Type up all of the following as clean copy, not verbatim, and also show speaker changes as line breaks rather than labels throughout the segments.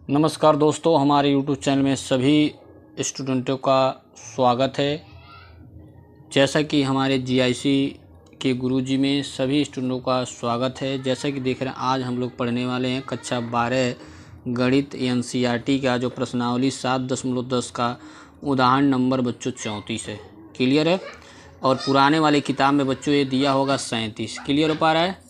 नमस्कार दोस्तों, हमारे YouTube चैनल में सभी स्टूडेंटों का स्वागत है। जैसा कि हमारे GIC के गुरुजी में सभी स्टूडेंटों का स्वागत है। जैसा कि देख रहे हैं, आज हम लोग पढ़ने वाले हैं कक्षा 12 गणित NCERT का जो प्रश्नावली 7.10 का उदाहरण नंबर बच्चों 34 है। क्लियर है? और पुराने वाले किताब में बच्चों ये दिया होगा 37। क्लियर हो पा रहा है?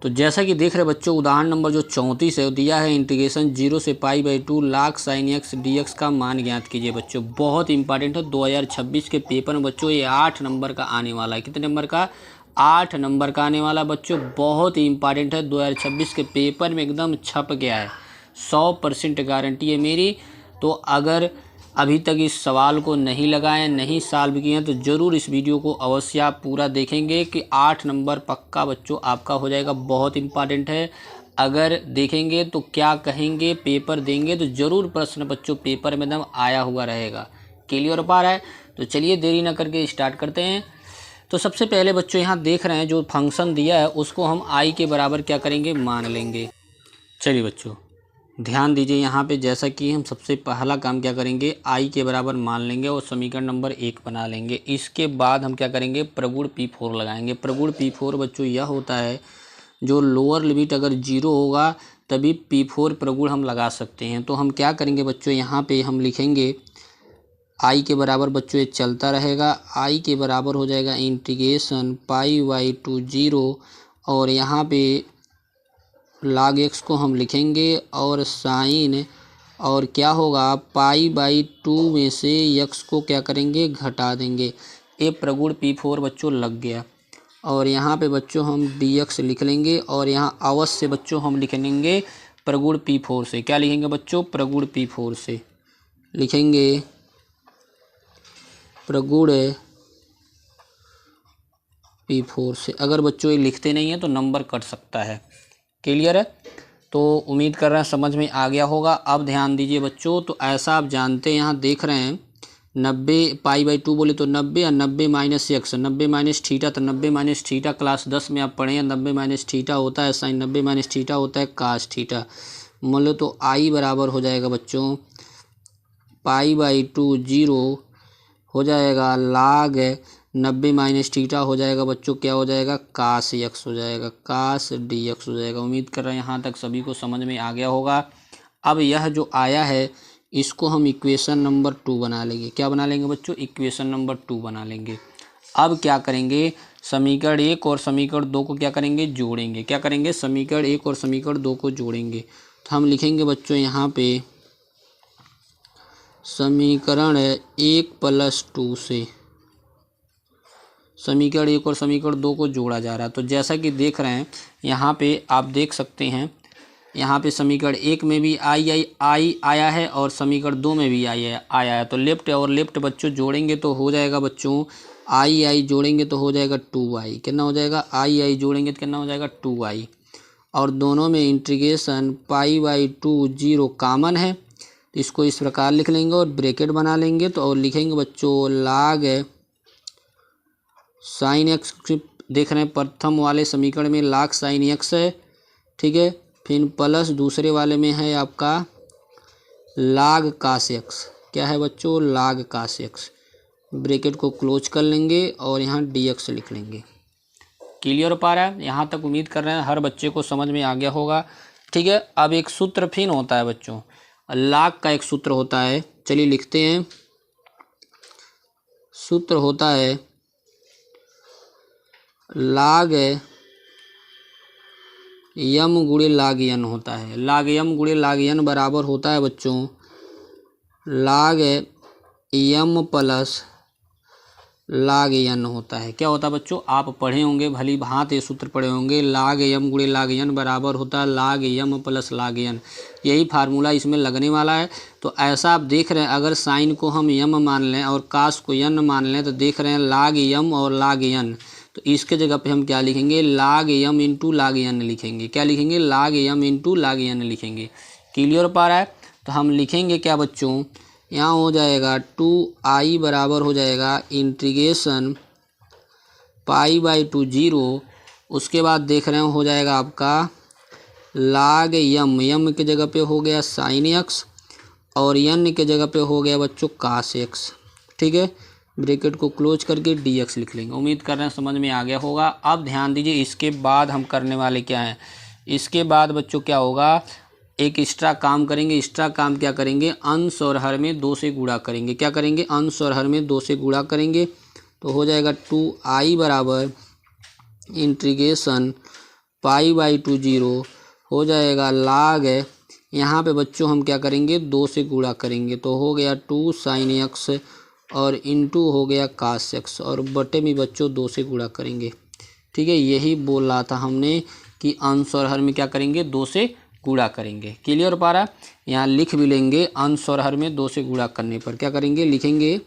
तो जैसा कि देख रहे बच्चों, उदाहरण नंबर जो 34 है वो दिया है इंटीग्रेशन 0 से π/2 log sin x dx का मान ज्ञात कीजिए। बच्चों बहुत इंपॉर्टेंट है, 2026 के पेपर में बच्चों ये 8 नंबर का आने वाला है। कितने नंबर का? 8 नंबर का आने वाला। बच्चों बहुत ही इंपॉर्टेंट है, 2026 के पेपर में एकदम छप गया है, 100% गारंटी है मेरी। तो अगर अभी तक इस सवाल को नहीं लगाएं, नहीं सॉल्व किए हैं, तो ज़रूर इस वीडियो को अवश्य आप पूरा देखेंगे कि 8 नंबर पक्का बच्चों आपका हो जाएगा। बहुत इंपॉर्टेंट है, अगर देखेंगे तो क्या कहेंगे, पेपर देंगे तो ज़रूर प्रश्न बच्चों पेपर में एकदम आया हुआ रहेगा। क्लियर हो पा रहा है? तो चलिए देरी ना करके स्टार्ट करते हैं। तो सबसे पहले बच्चों यहाँ देख रहे हैं जो फंक्शन दिया है उसको हम i के बराबर क्या करेंगे, मान लेंगे। चलिए बच्चों ध्यान दीजिए, यहाँ पे जैसा कि हम सबसे पहला काम क्या करेंगे, i के बराबर मान लेंगे और समीकरण नंबर 1 बना लेंगे। इसके बाद हम क्या करेंगे, प्रगुण P4 लगाएंगे। प्रगुण P4 बच्चों यह होता है जो लोअर लिमिट अगर 0 होगा तभी P4 प्रगुण हम लगा सकते हैं। तो हम क्या करेंगे बच्चों, यहाँ पे हम लिखेंगे i के बराबर बच्चों ये चलता रहेगा, i के बराबर हो जाएगा इंटीग्रेशन π/2 0 और यहाँ पे log x को हम लिखेंगे और साइन और क्या होगा π/2 में से x को क्या करेंगे, घटा देंगे। ये प्रगुण P4 बच्चों लग गया और यहाँ पे बच्चों हम dx लिख लेंगे और यहाँ अवश्य बच्चों हम लिख लेंगे प्रगुण P4 से। क्या लिखेंगे बच्चों? प्रगुण P4 से लिखेंगे, प्रगुण P4 से। अगर बच्चों ये लिखते नहीं है तो नंबर कट सकता है। क्लियर है? तो उम्मीद कर रहे हैं समझ में आ गया होगा। अब ध्यान दीजिए बच्चों, तो ऐसा आप जानते हैं, यहाँ देख रहे हैं 90 π/2 बोले तो 90 और 90 माइनस x, 90 माइनस थीटा, तो 90 माइनस थीटा क्लास 10 में आप पढ़े हैं, 90 माइनस थीटा होता है साइन, 90 माइनस थीटा होता है कास थीटा। मान लो तो i बराबर हो जाएगा बच्चों π/2 0 हो जाएगा log 90 माइनस थीटा हो जाएगा बच्चों, क्या हो जाएगा, कास x हो जाएगा, कास dx हो जाएगा। उम्मीद कर रहे हैं यहाँ तक सभी को समझ में आ गया होगा। अब यह जो आया है इसको हम इक्वेशन नंबर 2 बना लेंगे। क्या बना लेंगे बच्चों? इक्वेशन नंबर 2 बना लेंगे। अब क्या करेंगे, समीकरण 1 और समीकरण 2 को क्या करेंगे, जोड़ेंगे। क्या करेंगे? समीकरण 1 और समीकरण 2 को जोड़ेंगे। तो हम लिखेंगे बच्चों यहाँ पे समीकरण 1 + 2 से समीकरण 1 और समीकरण 2 को जोड़ा जा रहा है। तो जैसा कि देख रहे हैं यहाँ पे आप देख सकते हैं, यहाँ पे समीकरण 1 में भी आई आया है और समीकरण 2 में भी आया है। तो लेफ्ट और लेफ्ट बच्चों जोड़ेंगे तो हो जाएगा बच्चों आई जोड़ेंगे तो हो जाएगा 2i। कितना हो जाएगा? आई जोड़ेंगे तो कितना हो जाएगा, 2i। और दोनों में इंटीग्रेशन π/2 0 कॉमन है, तो इसको इस प्रकार लिख लेंगे और ब्रैकेट बना लेंगे। तो और लिखेंगे बच्चों log साइन एक्स। देख रहे हैं प्रथम वाले समीकरण में log साइन x है, ठीक है, फिर प्लस दूसरे वाले में है आपका log cos x। क्या है बच्चों? log cos x। ब्रैकेट को क्लोज कर लेंगे और यहाँ dx लिख लेंगे। क्लियर हो पा रहा है? यहाँ तक उम्मीद कर रहे हैं हर बच्चे को समझ में आ गया होगा। ठीक है, अब एक सूत्र फिर होता है बच्चों, log का एक सूत्र होता है, चलिए लिखते हैं। सूत्र होता है log m गुणे log n होता है। log m गुणे log n बराबर होता है बच्चों log m plus log n होता है। क्या होता है बच्चों? आप पढ़े होंगे, भली भांति ये सूत्र पढ़े होंगे, log m गुणे log n बराबर होता है log m plus log n। यही फार्मूला इसमें लगने वाला है। तो ऐसा आप देख रहे हैं, अगर साइन को हम m मान लें और कास को n मान लें, तो देख रहे हैं log m और log n, तो इसके जगह पे हम क्या लिखेंगे, log m into log n लिखेंगे। क्या लिखेंगे? log m into log n लिखेंगे। क्लियर पा रहा है? तो हम लिखेंगे क्या बच्चों, यहाँ हो जाएगा 2i बराबर हो जाएगा इंटीग्रेशन π/2 0, उसके बाद देख रहे हैं हो जाएगा आपका लाग यम के जगह पे हो गया साइन एक्स और यन के जगह पे हो गया बच्चों कास एक्स। ठीक है, ब्रैकेट को क्लोज करके डी एक्स लिख लेंगे। उम्मीद कर रहे हैं समझ में आ गया होगा। अब ध्यान दीजिए, इसके बाद हम करने वाले क्या हैं। इसके बाद बच्चों क्या होगा, एक एक्स्ट्रा काम करेंगे। एक्स्ट्रा काम क्या करेंगे, अंश और हर में 2 से गुणा करेंगे। क्या करेंगे, अंश और हर में 2 से गुणा करेंगे तो हो जाएगा 2i बराबर इंटीग्रेशन पाई बाई 2 0 हो जाएगा लाग है। यहाँ पे बच्चों हम क्या करेंगे, 2 से गुणा करेंगे तो हो गया 2 साइन एक्स और इंटू हो गया कास एक्स और बटे में बच्चों 2 से गुणा करेंगे। ठीक है, यही बोल रहा था हमने कि अंश और हर में क्या करेंगे, 2 से गुणा करेंगे। क्लियर हो पा रहा, यहाँ लिख भी लेंगे। अंश और हर में 2 से गुणा करने पर क्या करेंगे, लिखेंगे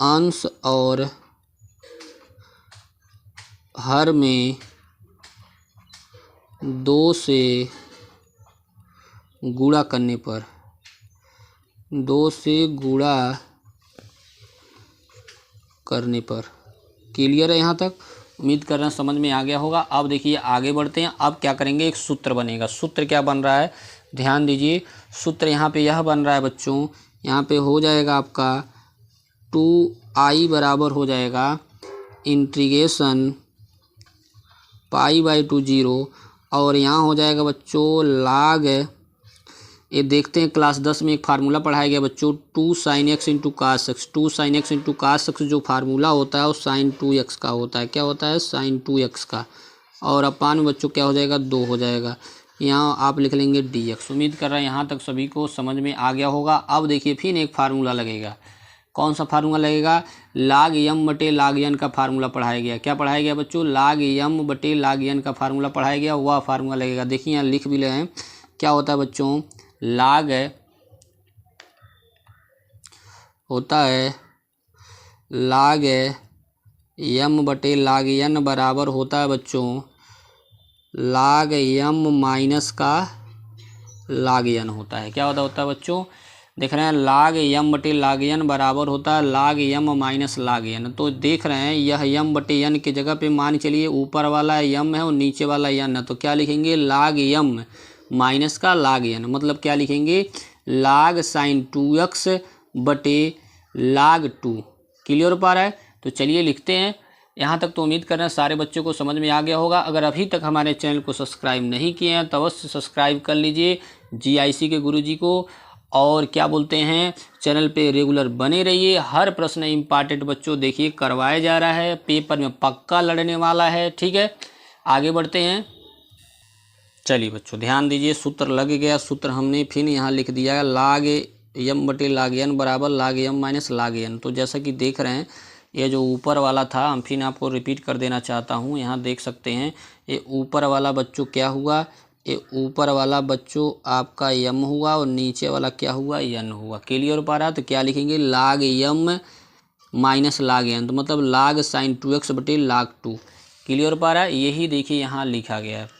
अंश और हर में 2 से गुणा करने पर 2 से गुणा करने पर। क्लियर है यहाँ तक, उम्मीद कर रहे हैं समझ में आ गया होगा। अब देखिए आगे बढ़ते हैं। अब क्या करेंगे, एक सूत्र बनेगा। सूत्र क्या बन रहा है, ध्यान दीजिए। सूत्र यहाँ पे यह बन रहा है बच्चों, यहाँ पे हो जाएगा आपका 2i बराबर हो जाएगा इंटीग्रेशन पाई बाई 2 0 और यहाँ हो जाएगा बच्चों लाग, ये देखते हैं क्लास 10 में एक फार्मूला पढ़ाया गया बच्चों, 2 sine x into cos x. 2 sine x into cos x जो फार्मूला होता है वो साइन 2x का होता है। क्या होता है, साइन 2x का। और अपान में बच्चों क्या हो जाएगा, 2 हो जाएगा। यहाँ आप लिख लेंगे dx। उम्मीद कर रहे हैं यहाँ तक सभी को समझ में आ गया होगा। अब देखिए फिर एक फार्मूला लगेगा। कौन सा फार्मूला लगेगा, लाग यम बटे लाग यन का फार्मूला पढ़ाया गया। क्या पढ़ाया गया बच्चों, लाग यम बटे लाग यन का फार्मूला पढ़ाया गया, वह फार्मूला लगेगा। देखिए यहाँ लिख भी ले हैं, क्या होता है बच्चों, लाग होता है लाग यम बटे लाग यन बराबर होता है बच्चों लाग यम माइनस का लाग यन होता है। क्या होता है बच्चों, देख रहे हैं लाग यम बटे लाग यन बराबर होता है लाग यम माइनस लाग यन। तो देख रहे हैं यह यम बटे यन की जगह पे मान चलिए ऊपर वाला यम है और नीचे वाला यन है, तो क्या लिखेंगे, लाग यम माइनस का लाग यन। मतलब क्या लिखेंगे, लाग साइन 2x बटे लाग 2। क्लियर हो पा रहा है, तो चलिए लिखते हैं। यहाँ तक तो उम्मीद कर रहे हैं सारे बच्चों को समझ में आ गया होगा। अगर अभी तक हमारे चैनल को सब्सक्राइब नहीं किए हैं तो अवश्य सब्सक्राइब कर लीजिए GIC के गुरुजी को, और क्या बोलते हैं चैनल पे रेगुलर बने रहिए। हर प्रश्न इम्पॉर्टेंट बच्चों देखिए करवाया जा रहा है, पेपर में पक्का लड़ने वाला है। ठीक है, आगे बढ़ते हैं। चलिए बच्चों ध्यान दीजिए, सूत्र लग गया। सूत्र हमने फिर यहाँ लिख दिया, लाग यम बटे लाग यन बराबर लाग यम माइनस लाग यन। तो जैसा कि देख रहे हैं ये जो ऊपर वाला था, हम फिर आपको रिपीट कर देना चाहता हूँ। यहाँ देख सकते हैं ये ऊपर वाला बच्चों क्या हुआ, ये ऊपर वाला बच्चों आपका यम हुआ और नीचे वाला क्या हुआ, यन हुआ। क्लियर हो पा रहा है, तो क्या लिखेंगे, लाग यम माइनस लाग यन, तो मतलब लाग साइन 2x बटे लाग 2। क्लियर हो पा रहा है, यही देखिए यहाँ लिखा गया है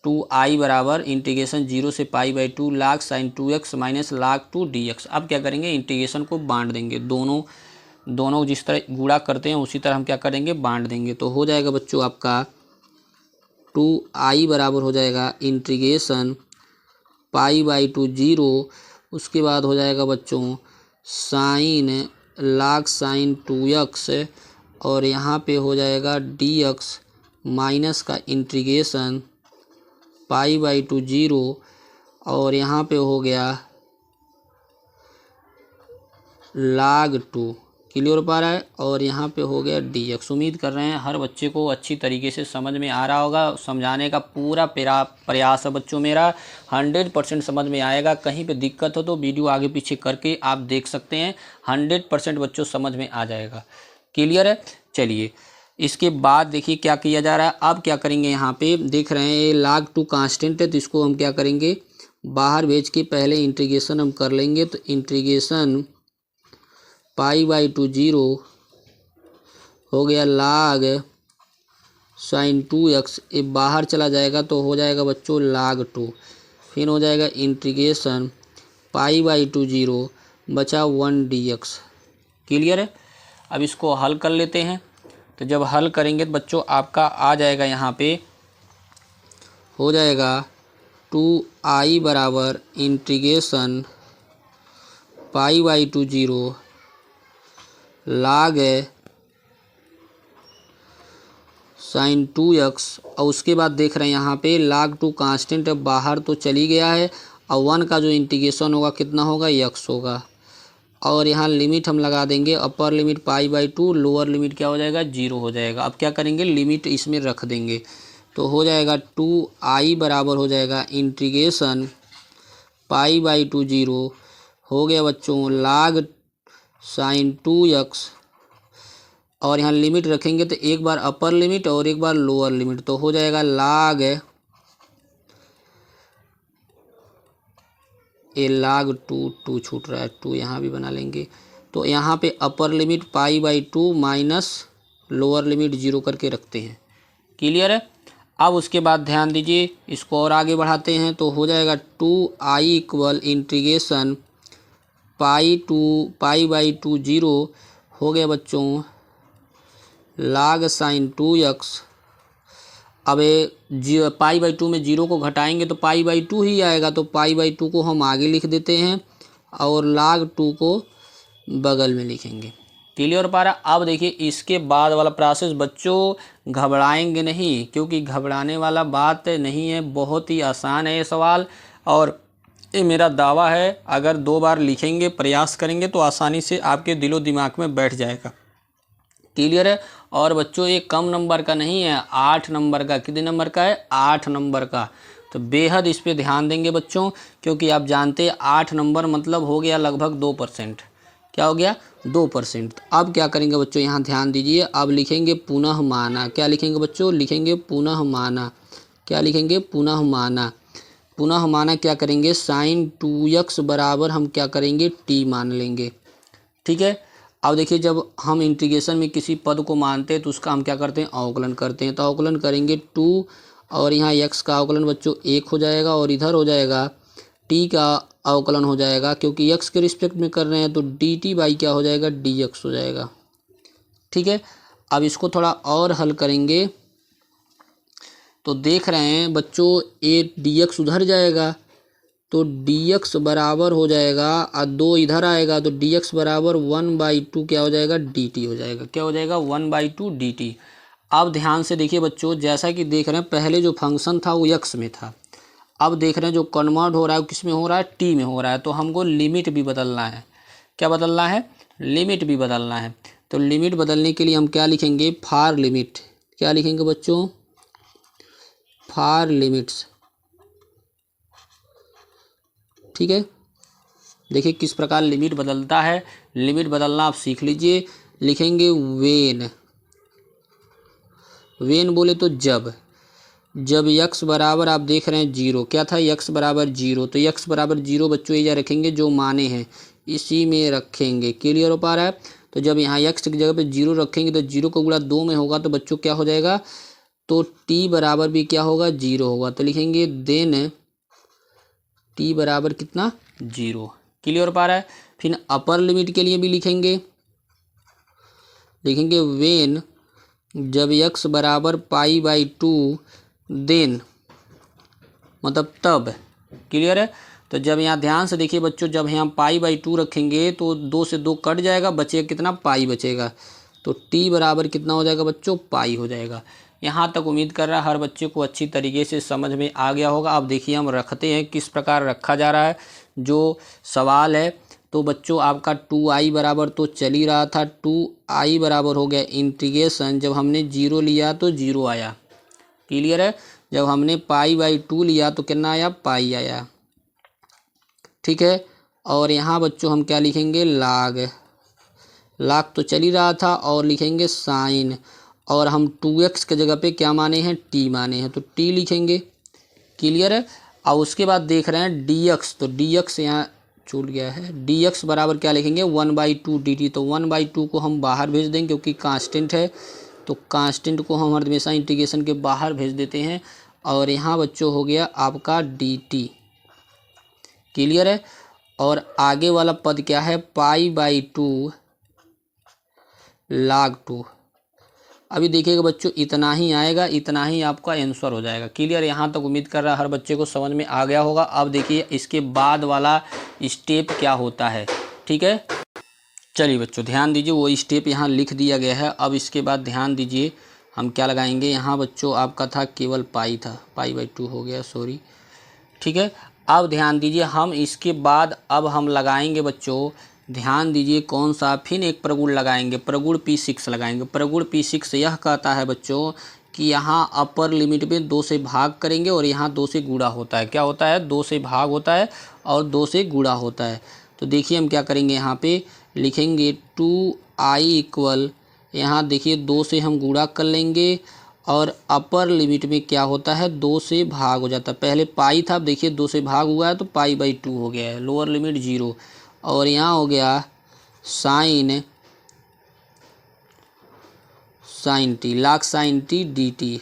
2i बराबर इंटीग्रेशन 0 से पाई बाई 2 लाग साइन 2x माइनस लाग 2 dx। अब क्या करेंगे, इंटीग्रेशन को बांट देंगे। दोनों जिस तरह गुणा करते हैं उसी तरह हम क्या करेंगे, बांट देंगे। तो हो जाएगा बच्चों आपका 2i बराबर हो जाएगा इंटीग्रेशन पाई बाई 2 0, उसके बाद हो जाएगा बच्चों साइन लाग साइन 2x और यहाँ पे हो जाएगा dx माइनस का इंटीग्रेशन पाई बाई 2 0 और यहाँ पे हो गया लाग 2। क्लियर हो पा रहा है, और यहाँ पे हो गया dx। उम्मीद कर रहे हैं हर बच्चे को अच्छी तरीके से समझ में आ रहा होगा। समझाने का पूरा प्रयास है बच्चों मेरा, 100% समझ में आएगा। कहीं पे दिक्कत हो तो वीडियो आगे पीछे करके आप देख सकते हैं, 100% बच्चों समझ में आ जाएगा। क्लियर है, चलिए इसके बाद देखिए क्या किया जा रहा है। अब क्या करेंगे, यहाँ पे देख रहे हैं लाग 2 कांस्टेंट है, तो इसको हम क्या करेंगे, बाहर भेज के पहले इंटीग्रेशन हम कर लेंगे। तो इंटीग्रेशन पाई बाई 2 0 हो गया लाग साइन 2x, ये बाहर चला जाएगा तो हो जाएगा बच्चों लाग 2। फिर हो जाएगा इंटीग्रेशन पाई बाई 2 0 बचा 1 dx। क्लियर है, अब इसको हल कर लेते हैं। तो जब हल करेंगे तो बच्चों आपका आ जाएगा, यहाँ पे हो जाएगा 2i बराबर integration pi by 2 0 log sine 2x। और उसके बाद देख रहे हैं यहाँ पे log 2 कांस्टेंट बाहर तो चली गया है, और 1 का जो इंटीग्रेशन होगा कितना होगा, x होगा। और यहाँ लिमिट हम लगा देंगे, upper limit pi by 2, lower limit क्या हो जाएगा, 0 हो जाएगा। अब क्या करेंगे, लिमिट इसमें रख देंगे, तो हो जाएगा 2i बराबर हो जाएगा इंटीग्रेशन पाई बाई 2 0 हो गया बच्चों log साइन 2x। और यहाँ लिमिट रखेंगे तो एक बार अपर लिमिट और एक बार लोअर लिमिट, तो हो जाएगा log log 2 छूट रहा है, 2 यहाँ भी बना लेंगे। तो यहाँ पे upper limit pi by 2 minus lower limit 0 करके रखते हैं। क्लियर है। अब उसके बाद ध्यान दीजिए, इसको और आगे बढ़ाते हैं, तो हो जाएगा 2i equal integration pi by 2 0 हो गया बच्चों log साइन 2x। अब पाई बाई 2 में 0 को घटाएंगे तो पाई बाई 2 ही आएगा, तो पाई बाई 2 को हम आगे लिख देते हैं और log 2 को बगल में लिखेंगे। क्लियर हो पा रहा। अब देखिए इसके बाद वाला प्रोसेस बच्चों घबराएंगे नहीं, क्योंकि घबराने वाला बात नहीं है, बहुत ही आसान है ये सवाल। और ये मेरा दावा है, अगर 2 बार लिखेंगे, प्रयास करेंगे तो आसानी से आपके दिलो दिमाग में बैठ जाएगा। क्लियर है। और बच्चों ये कम नंबर का नहीं है, 8 नंबर का। कितने नंबर का है, 8 नंबर का। तो बेहद इस पे ध्यान देंगे बच्चों, क्योंकि आप जानते हैं 8 नंबर मतलब हो गया लगभग 2%। क्या हो गया, 2%। अब क्या करेंगे बच्चों, यहाँ ध्यान दीजिए, अब लिखेंगे पुनः माना। क्या लिखेंगे बच्चों, लिखेंगे पुनः माना। क्या लिखेंगे, पुनः माना। पुनः माना क्या करेंगे, साइन 2x बराबर हम क्या करेंगे, t मान लेंगे। ठीक है। अब देखिए जब हम इंटीग्रेशन में किसी पद को मानते हैं तो उसका हम क्या करते हैं, अवकलन करते हैं। तो अवकलन करेंगे 2, और यहाँ x का अवकलन बच्चों 1 हो जाएगा, और इधर हो जाएगा t का अवकलन हो जाएगा, क्योंकि x के रिस्पेक्ट में कर रहे हैं तो dt बाई क्या हो जाएगा, dx हो जाएगा। ठीक है। अब इसको थोड़ा और हल करेंगे तो देख रहे हैं बच्चों ये dx उधर जाएगा, तो dx बराबर हो जाएगा, और 2 इधर आएगा तो dx बराबर 1/2 क्या हो जाएगा, dt हो जाएगा। क्या हो जाएगा, 1/2 dt। अब ध्यान से देखिए बच्चों, जैसा कि देख रहे हैं पहले जो फंक्शन था वो x में था, अब देख रहे हैं जो कन्वर्ट हो रहा है वो किस में हो रहा है, t में हो रहा है। तो हमको लिमिट भी बदलना है। क्या बदलना है, लिमिट भी बदलना है। तो लिमिट बदलने के लिए हम क्या लिखेंगे, फार लिमिट। क्या लिखेंगे बच्चों, फार लिमिट्स। ठीक है। देखिए किस प्रकार लिमिट बदलता है, लिमिट बदलना आप सीख लीजिए। लिखेंगे वेन। वेन बोले तो जब x बराबर आप देख रहे हैं 0, क्या था, x बराबर 0, तो x बराबर 0 बच्चों ये रखेंगे, जो माने हैं इसी में रखेंगे। क्लियर हो पा रहा है। तो जब यहाँ x की जगह पे 0 रखेंगे तो 0 को गुणा 2 में होगा, तो बच्चों क्या हो जाएगा, तो t बराबर भी क्या होगा, 0 होगा। तो लिखेंगे देन t बराबर कितना, 0। क्लियर हो पा रहा है। फिर अपर लिमिट के लिए भी लिखेंगे, लिखेंगे वेन जब x बराबर पाई बाई 2 देन, मतलब तब। क्लियर है। तो जब यहाँ ध्यान से देखिए बच्चों, जब यहाँ पाई बाई 2 रखेंगे तो 2 से 2 कट जाएगा, बचेगा कितना, पाई बचेगा। तो t बराबर कितना हो जाएगा बच्चों, पाई हो जाएगा। यहाँ तक उम्मीद कर रहा है हर बच्चे को अच्छी तरीके से समझ में आ गया होगा। अब देखिए हम रखते हैं, किस प्रकार रखा जा रहा है जो सवाल है। तो बच्चों आपका 2i बराबर तो चल ही रहा था, 2i बराबर हो गया इंटीग्रेशन, जब हमने 0 लिया तो 0 आया। क्लियर है। जब हमने पाई बाई 2 लिया तो कितना आया, पाई आया। ठीक है। और यहाँ बच्चों हम क्या लिखेंगे, लाग। लाग तो चल ही रहा था, और लिखेंगे साइन, और हम 2x के जगह पे क्या माने हैं, t माने हैं, तो t लिखेंगे। क्लियर है। और उसके बाद देख रहे हैं dx, तो dx यहाँ छूट गया है, dx बराबर क्या लिखेंगे, 1/2 dt। तो 1/2 को हम बाहर भेज देंगे क्योंकि कांस्टेंट है, तो कांस्टेंट को हम हमेशा इंटीग्रेशन के बाहर भेज देते हैं। और यहाँ बच्चों हो गया आपका dt। क्लियर है। और आगे वाला पद क्या है, पाई बाई 2 log 2। अभी देखिएगा बच्चों, इतना ही आएगा, इतना ही आपका आंसर हो जाएगा। क्लियर? यहाँ तक उम्मीद कर रहा हर बच्चे को समझ में आ गया होगा। अब देखिए इसके बाद वाला स्टेप क्या होता है। ठीक है, चलिए बच्चों ध्यान दीजिए, वो स्टेप यहाँ लिख दिया गया है। अब इसके बाद ध्यान दीजिए हम क्या लगाएंगे। यहाँ बच्चों आपका था केवल पाई था, पाई/2 हो गया, सॉरी। ठीक है, अब ध्यान दीजिए हम इसके बाद अब हम लगाएंगे बच्चों, ध्यान दीजिए कौन सा, फिर एक प्रगुण लगाएंगे, प्रगुण P6 लगाएंगे। प्रगुण P6 यह कहता है बच्चों कि यहाँ अपर लिमिट में 2 से भाग करेंगे और यहाँ 2 से गुणा होता है। क्या होता है? 2 से भाग होता है और 2 से गुणा होता है। तो देखिए हम क्या करेंगे, यहाँ पे लिखेंगे 2i इक्वल, यहाँ देखिए 2 से हम गुणा कर लेंगे और अपर लिमिट में क्या होता है, 2 से भाग हो जाता है। पहले पाई था, अब देखिए 2 से भाग हुआ है तो पाई/2 हो गया है, लोअर लिमिट 0। और यहाँ हो गया sign t, log sin t dt।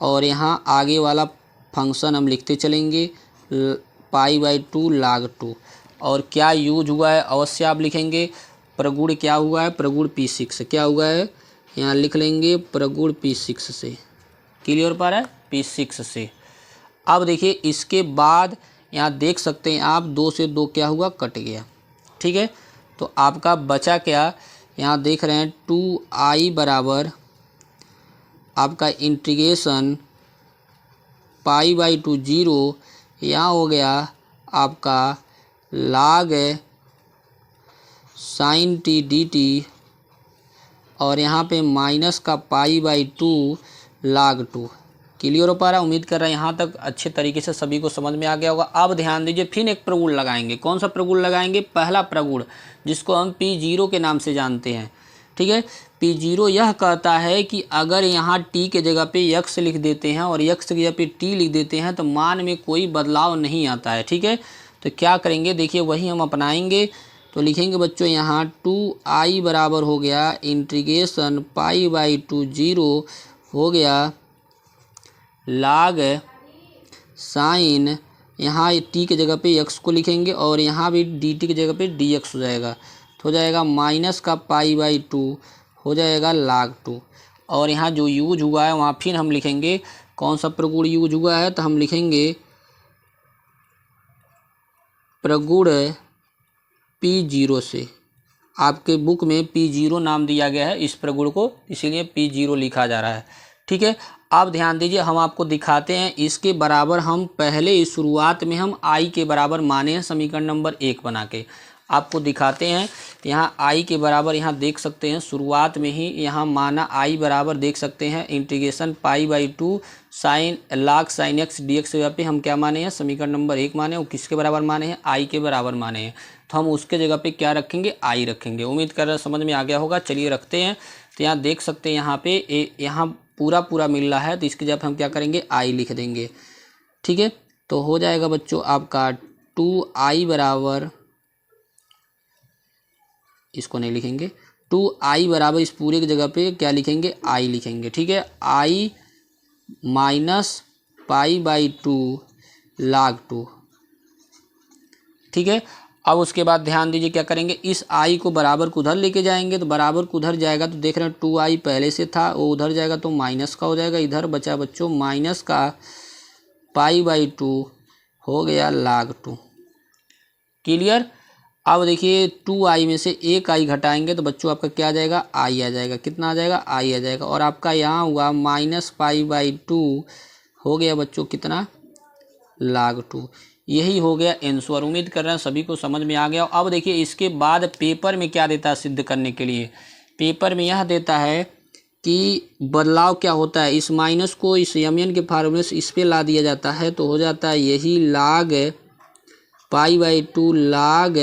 और यहाँ आगे वाला फंक्शन हम लिखते चलेंगे पाई/2 log 2। और क्या यूज हुआ है अवश्य आप लिखेंगे, प्रगुण क्या हुआ है, प्रगुण P6 क्या हुआ है, यहाँ लिख लेंगे प्रगुण P6 से। क्लियर पर है? P6 से। अब देखिए इसके बाद यहाँ देख सकते हैं आप 2 से 2 क्या हुआ, कट गया। ठीक है, तो आपका बचा क्या, यहाँ देख रहे हैं 2i बराबर आपका इंटीग्रेशन पाई/2 0, यहाँ हो गया आपका log sin t dt और यहाँ पे माइनस का पाई/2 log 2। क्लियर हो पा रहा है? उम्मीद कर रहे हैं यहाँ तक अच्छे तरीके से सभी को समझ में आ गया होगा। अब ध्यान दीजिए फिर एक प्रगुण लगाएंगे। कौन सा प्रगुण लगाएंगे? पहला प्रगुण जिसको हम P0 के नाम से जानते हैं। ठीक है, P0 यह कहता है कि अगर यहाँ t के जगह पे x लिख देते हैं और x की जगह पे t लिख देते हैं तो मान में कोई बदलाव नहीं आता है। ठीक है, तो क्या करेंगे, देखिए वही हम अपनाएंगे। तो लिखेंगे बच्चों यहाँ 2i बराबर हो गया इंटीग्रेशन पाई/2 0 हो गया log साइन, यहाँ t के जगह पे x को लिखेंगे और यहाँ भी dt की जगह पे dx हो जाएगा, तो हो जाएगा माइनस का पाई/2 हो जाएगा log 2। और यहाँ जो यूज हुआ है वहाँ फिर हम लिखेंगे कौन सा प्रगुण यूज हुआ है, तो हम लिखेंगे प्रगुण P0 से। आपके बुक में P0 नाम दिया गया है इस प्रगुण को, इसीलिए P0 लिखा जा रहा है। ठीक है, अब ध्यान दीजिए हम आपको दिखाते हैं इसके बराबर हम पहले शुरुआत में हम i के बराबर माने हैं समीकरण नंबर 1 बना के आपको दिखाते हैं। यहाँ i के बराबर यहाँ देख सकते हैं शुरुआत में ही यहाँ माना i बराबर देख सकते हैं इंटीग्रेशन पाई/2 sine log sin x dx जगह पे हम क्या माने हैं, समीकरण नंबर 1 माने। वो किसके बराबर माने हैं, i के बराबर माने हैं, तो हम उसके जगह पे क्या रखेंगे, i रखेंगे। उम्मीद कर रहा समझ में आ गया होगा। चलिए रखते हैं। तो यहाँ देख सकते हैं यहाँ पे यहाँ पूरा मिल रहा है, तो इसके जगह हम क्या करेंगे, i लिख देंगे। ठीक है, तो हो जाएगा बच्चों आपका 2i बराबर, इसको नहीं लिखेंगे, 2i बराबर इस पूरे की जगह पे क्या लिखेंगे, i लिखेंगे। ठीक है, i माइनस पाई/2 log 2। ठीक है, अब उसके बाद ध्यान दीजिए क्या करेंगे, इस i को बराबर को उधर लेके जाएंगे, तो बराबर को उधर जाएगा तो देख रहे हैं 2i पहले से था, वो उधर जाएगा तो माइनस का हो जाएगा। इधर बचा बच्चों माइनस का पाई/2 हो गया log 2। क्लियर? अब देखिए 2i में से एक i घटाएंगे तो बच्चों आपका क्या आ जाएगा, i आ जाएगा। कितना आ जाएगा, i आ जाएगा। और आपका यहाँ हुआ माइनस पाई/2 हो गया बच्चों कितना, log 2। यही हो गया आंसर। उम्मीद कर रहे हैं सभी को समझ में आ गया। अब देखिए इसके बाद पेपर में क्या देता है सिद्ध करने के लिए, पेपर में यह देता है कि बदलाव क्या होता है, इस माइनस को इस mn के फार्मूले से इस पे ला दिया जाता है, तो हो जाता है यही log पाई/2 log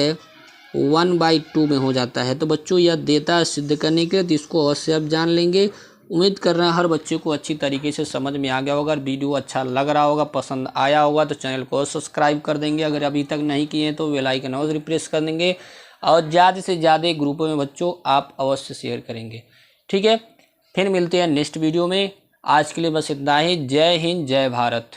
1/2 में हो जाता है। तो बच्चों यह देता है सिद्ध करने के लिए, तो इसको अवश्य आप जान लेंगे। उम्मीद कर रहे हैं हर बच्चे को अच्छी तरीके से समझ में आ गया होगा। अगर वीडियो अच्छा लग रहा होगा, पसंद आया होगा तो चैनल को सब्सक्राइब कर देंगे। अगर अभी तक नहीं किए हैं तो बेल आइकन अवश्य प्रेस कर देंगे और ज़्यादा से ज़्यादा ग्रुपों में बच्चों आप अवश्य शेयर करेंगे। ठीक है, फिर मिलते हैं नेक्स्ट वीडियो में। आज के लिए बस इतना ही। जय हिंद, जय भारत।